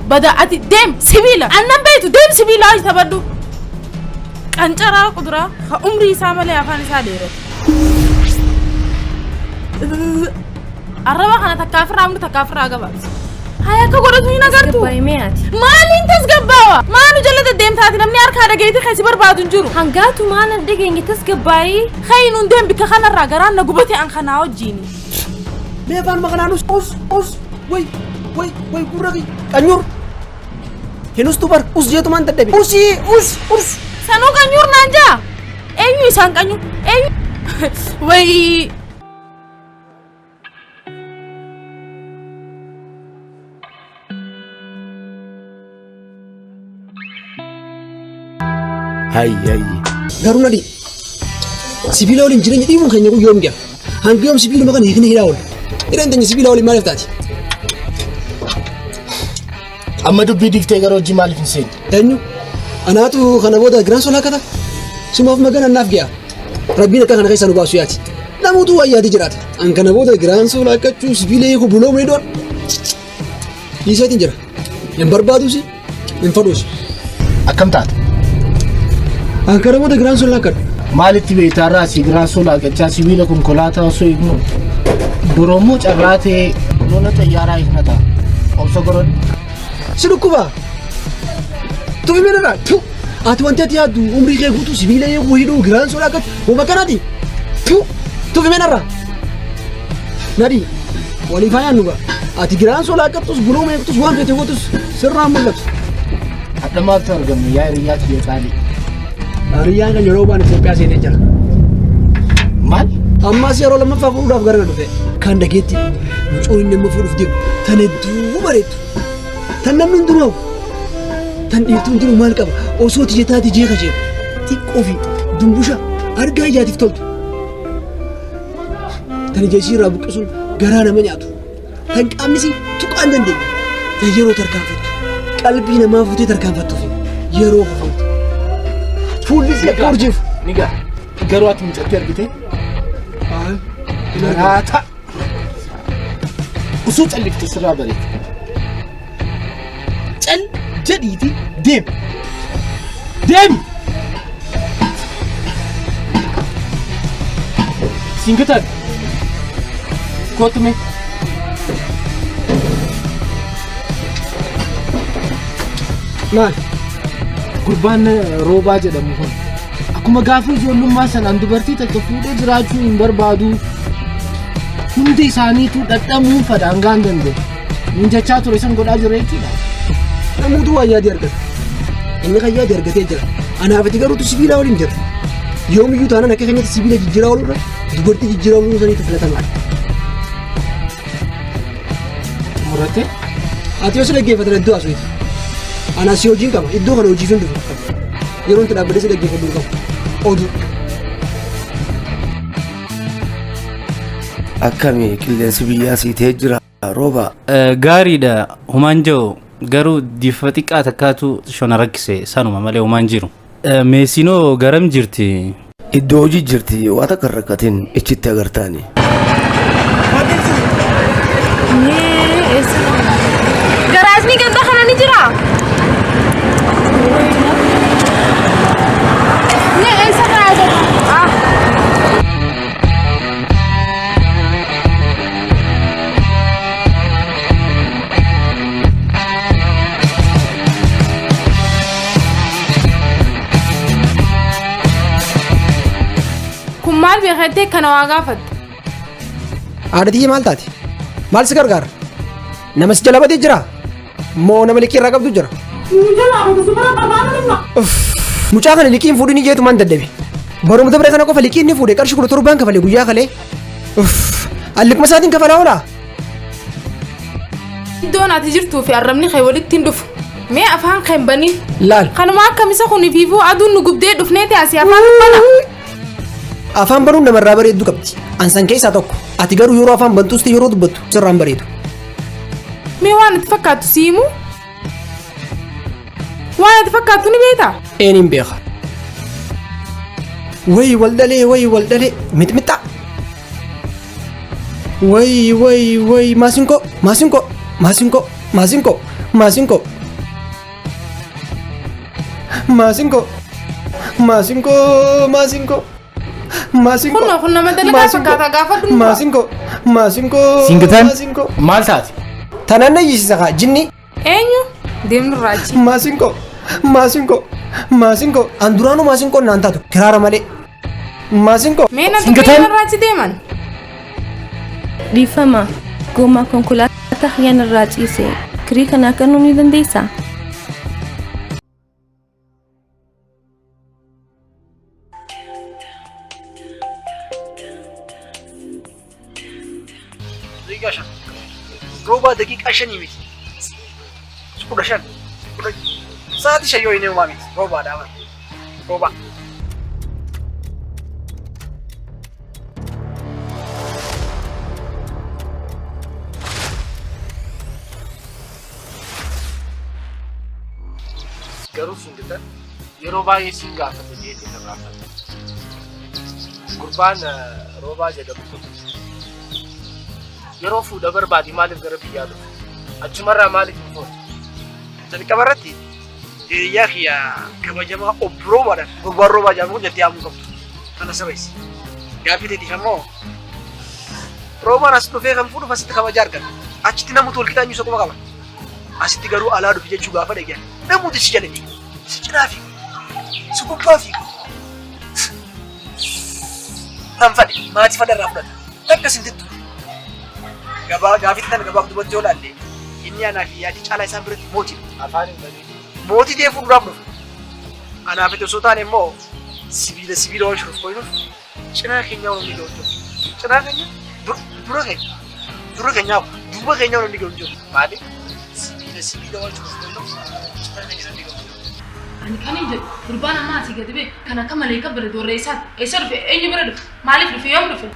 بدأت دم سبيلة أنا بيتو دم سبيلة أي تبدو أنجرا قدرة عمري سامل يا فاني ساديرو الرواق أنا تكافر عمري تكافر أجابس هاي كقولت مين أقرتو ما لين تسقبوا ما نجلد الدم ثلاثين من أركها رجيتي خسي برباد نجرو هنقاتو ما ندقين تسقباي خاينون دم بكخنا الرجران نجوبتي أن خناو جيني ليه فان مغنانوس أوس وي برغي كنور هنوس تبر أوس جيتو ما أنت دبي أوس سانو كنور نانجا أيوة سان كنور أيوة وي هاي قالوا لي سبيلا ولين جرين يدي ممكن يقول يوم جا هنقيم سبيلا ما كان يخني هنا ولا إذا أنت سبيلا ولين ما لفتاتي أما دبي ديكتاتور جمال فنسين تانيو أنا أتو خنا بودا جران سولا كذا سما في مكان النافجع ربنا كان غيسان وباسياتي لا موضوع يا تجرات أن كان بودا جران سولا كتشو سبيلا يكو بلو ميدور يسات تجرا ينبربادوسي ينفروسي أكم تات أن كان بودا جران سولا كت مالتي بيتارا سي جران سولا كتشا سبيلا كم كولاتا وسوي بروموش أغلاتي لونا تيارا إثنتا أوسكورن سلوكوا توي ميرنا تو أتوانتي تيادو عمري كيغوتو سبيلا يغويدو جران سولا كت ومكاناتي توي ميرنا نادي ولي فايا نوبا أتي جران سولا كت توس بلوم يكتوس وان بيتي غوتوس سرنا ملبس حتى ما ترجم يا رياض يقالي رياض كان يروبا نتبقى سينجر مال أما سيارو لما فاقولوا أفكارنا نفسه كان دقيتي مشوري نما فورف ديو تندو مريتو تنمن دنو تنديتون دنو مالك أو صوت جتاتي جيخا جيب تيك أوفي دنبوشا أرقاي جاتي فتولتو تنجيسي رابو كسول غرانا منياتو تنك أمسي توك عندن دي تيرو تركان فتو قلبي نما فتو تركان فتو في يرو فتو فوليس يكورجيف نيجا قروات متأكد بتي راتا وصوت اللي في السراب بريك تل جديدي ديم سينجتك كوتمي مال قربان روبا جدام هون أكما غافو جولو ما سن عند برتي تكفودي جراجو إنبر بادو hundi isaanii tu dadhamuu fadhaangaan danda'e min jechaa ture san godhaa jira jechuudha namoota waa yaadii argata inni kan yaadii argatee jira anaafati garuutu sibiila waliin jira yoomiyyuu taanaan akka keenyatti sibiila jijjiiraa oolurra dubartii jijjiiraa ooluu saniitu filatamaadha murate ati yoo si dhaggeeffatan iddoo asuuti anaa si hojiin qaba iddoo kana hojiif hin dhufu yeroo itti dhaabbatee si dhaggeeffaduu qabu oduu akkami qilleensi biyyaa siitee jira rooba gaariidha humaan jiru garuu diifa xiqqaa takkaatu shona rakkise sanuma malee humaan jiru meesinoo garam jirti iddoo hojii jirti waa takka rakkatiin ichitti agartaani garaasni ganda kana ni jira maal beekatee kana waa gaafadhu aadatii maal taati maal si gargaara nama si jala batee jira moo nama liqii irraa qabdu jira mucaa kana liqiin fuudhini jeetu maan dadhabe barumsa bira kana qofa liqiin ni fuudhe qarshii 17 kafalee guyyaa kalee alliquma isaatiin kafalaa oolaa iddoon ati jirtuu fi arrabni kee walitti hin dhufu mee afaan kee banii laal kanuma akkamisa kuni fiifuu aduun nu gubdee dhufneeti asii afaan bana afaan banuun namarraa bareeddu qabdi ansan keessaa tokko ati garuu yeroo afaan bantuusti yeroo dubbattu sirraan bareedu mee waan itti fakkaatu siimu waan itti fakkaatu ni beektaa eenin beeka way waldalee mixmixa way maasinko Maasinko. Maasinko. Maasinko. Maasinko. Kunna madala fakkaata gaafa dhuunfaa. Maasinko. Maasinko. Singatan Maasinko. maal taati? Tanaan ayyisiisa jinni. Eenyu? Deemnu raachi. Maasinko. Maasinko. Maasinko. Anduraanu maasinko naan taatu kiraara malee. Maasinko. Mee na Singatan. deemnu raachi deeman. Dhiifama. Gommaa konkolaataa xiyyaana irraa ciise. Kirii kanaa kennuu ni dandeessaa? Roba daqiiqaa shanii miti. Kudha shan. Sa'aatii shan yoo inni uumaa miti. Robaadhaa bara. Roba. Garuu Singatan yeroo baay'ee siin gaafate jeetii irraafate. Gurbaan roobaa jedhamu kun yeroo fuudha barbaade maaliif gara biyyaa dhufe? Achumarraa maaliif hin foone? Jalqaba irratti hiriyaa kiyyaa kabajamaa obbo Roobaadhaan gurbaan roobaa jedhamu kun jettee yaamuu qabdu. Kana sabaysi. Gaaffii teetiif ammoo roobaan as dhufee kan fuudhuuf asitti kabajaa argata. Achitti namoota wal qixaanyu isa qoma qaba. Asitti garuu alaa dhufe jechuu gaafa dhageen namooti si jalatti si cinaa fi si gubbaa fi kan fadhi maatii fadarraa fudhata. Akkas hin tittu. Gaafitti tan gabaaf dubbatti yoo laalle inni anaa fi yaadii caalaa isaan biratti mootii. Afaan hin badee. Mootii ta'ee fuudhuudhaaf dhufe. Anaaf itti osoo taane immoo sibiila waan shiruuf qoynuuf cinaa keenyaa waan inni gahu. Cinaa keenya dura keenya duuba keenyaa waan inni gahu jiru. Maaliif? Sibiila waan shiruuf qoynuuf cinaa keenya waan inni gahu. Ani kan hin jedhu gurbaan ammaa asii gadi bee kan akka malee kan bira doorree isaati. Eessa dhufe? Eenyu bira dhufe? Maaliif dhufe? Yoom dhufe?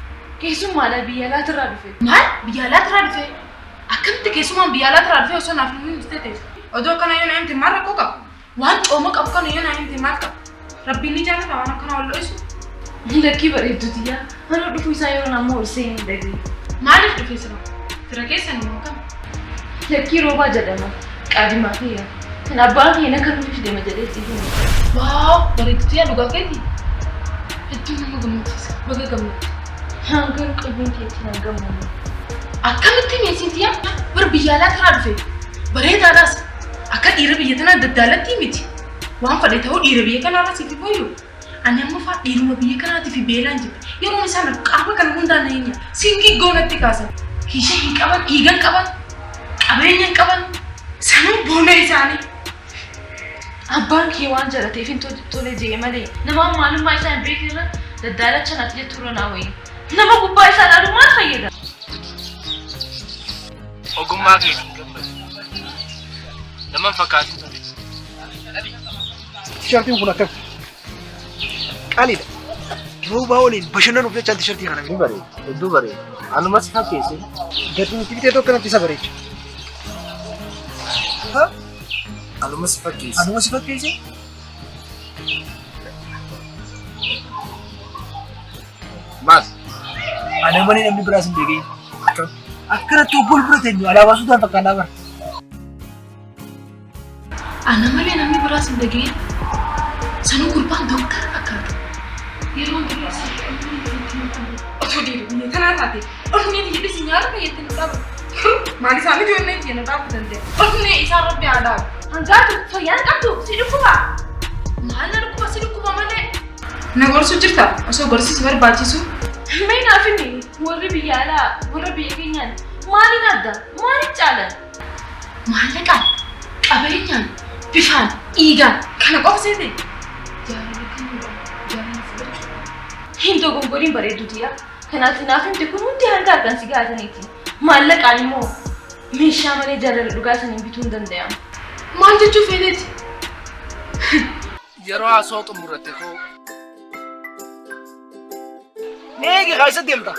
Keessummaadha biyya alaatirraa dhufe. Maal? Biyya alaatirraa dhufe? Akkamitti keessumaan biyya alaatirraa dhufe osoo naaf hin mistee odoo kana yoo naayimti maal rakkoo qaba? Waan cooma qabu kana yoo naayimti maal qaba? Rabbiin ni jaalata waan akkana wal dho'isu. Lakkii bareedduuti yaa. Mana dhufuu isaa yeroo namaa ol seenii dhagee. Maaliif dhufe sira? Sira keessan immoo kam? Lakkii roobaa jedhama. Qaadimaa fi yaa. Kan abbaan keenya akka nuuf deema jedhee itti himu. Waaw bareedduuti yaa dhugaa keeti. Hedduu nama gammachiisa. Baga gammatti. Hangaruu qalbiin keetti na gammamu. Akkamitti meesiiti yaa? Bar biyya alaatirraa dhufe. Bareedaadhaas. Akka dhiira biyya tanaa daddaalatti miti. Waan fadhe ta'uu dhiira biyya kanaarra siif fayyu. Ani amma fa'aa dhiiruma biyya kanaatiif beelaan jirti. Yeroo isaan qaama kana hundaan na'eenyaa singii goonatti kaasan. Kiisha hin qaban, dhiigan qaban, qabeenya hin qaban. Sanuu boona isaanii. Abbaan kee waan jalateef hin tole jee malee nama maalummaa isaa hin beekne daddaalacha natti jettu irra naa wayii. Nama gubbaa isaa ilaalu maal fayyada? Ogummaa keetiin gammadu. Naman fakkaatu. Tishartiin kun akkam qaaliidha. Roobaa waliin bashannanuuf jecha tishartii kana Ni bareeda. Hedduu bareeda. Anumas fakkeesse. gadni bitee tokko kanatti isa bareecha. Anumas fakkeesse. Anuma si fakkeesse. Maal? Ana malee namni biraas hin beekin. Akkanatti obbol bira teenyu alaabaa Sudaan fakkaannaa bara. Ana malee namni biraas hin dhageenye. Sanuu gurbaan dooktara fakkaata. Yeroo hundumaa otoo deebi'ee tanaa taate onnee biyya dhisi nyaata fayyadee nu dhaaba. Maal isaanii onnee biyya nu dhaabuu danda'a? Onnee isaa rabbi haa dhaabu. Hangaatu fayyaan qabdu si dhukkuba. Maal na dhukkuba si dhukkuba malee? Na gorsuu jirta osoo gorsiisi barbaachisu. Mee naaf himi warri biyya alaa warra biyya keenyaan maaliin adda maaliin caalan? Maallaqaan, qabeenyaan, bifaan, dhiigaan kana qofa seete. Hin dogongoriin bareedduuti yaa. Kanaaf naaf himte kun hundi hanga argan si gaataniiti. Maallaqaan immoo meeshaa malee jaalala dhugaa saniin bituu hin danda'amu. Maal jechuu feeteeti? Yeroo haasoo xumuratte koo Eegi haa isa deemta.